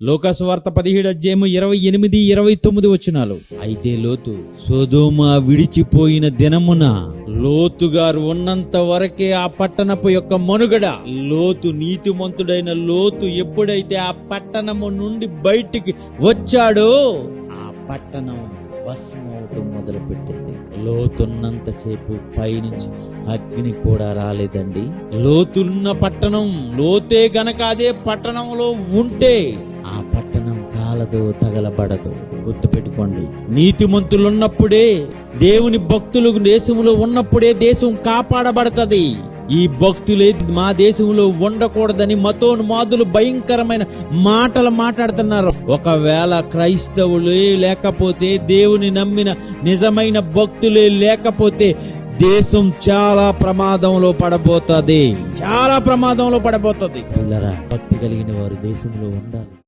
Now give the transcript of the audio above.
లోకాసు వార్త 17:28-29 వచనాలు. అయితే లోతు సొదొమ విడిచిపోయిన దినమున లోతు గారు ఉన్నంత వరకే ఆ పట్టణపు యొక్క మనుగడ. లోతు నీతిమంతుడైన లోతు ఎప్పుడైతే ఆ పట్టణము నుండి బయటికి వచ్చాడో ఆ పట్టణం భస్మవటం మొదలు పెట్టింది. లోతున్నంత సేపు పైనుంచి అగ్ని కూడా రాలేదండి. లోతున్న పట్టణం, లోతే గనక అదే పట్టణంలో ఉంటే ఆ పట్టణం కాలదు, తగలబడదు. గుర్తుపెట్టుకోండి, నీతిమంతులున్నప్పుడే, దేవుని భక్తులు దేశంలో ఉన్నప్పుడే దేశం కాపాడబడతది. ఈ భక్తులే మా దేశంలో ఉండకూడదని మతోన్మాదులు భయంకరమైన మాటలు మాట్లాడుతున్నారు. ఒకవేళ క్రైస్తవులే లేకపోతే, దేవుని నమ్మిన నిజమైన భక్తులే లేకపోతే దేశం చాలా ప్రమాదంలో పడబోతుంది. చాలా ప్రమాదంలో పడబోతుంది. పిల్లరా, భక్తి కలిగిన వారు దేశంలో ఉండాలి.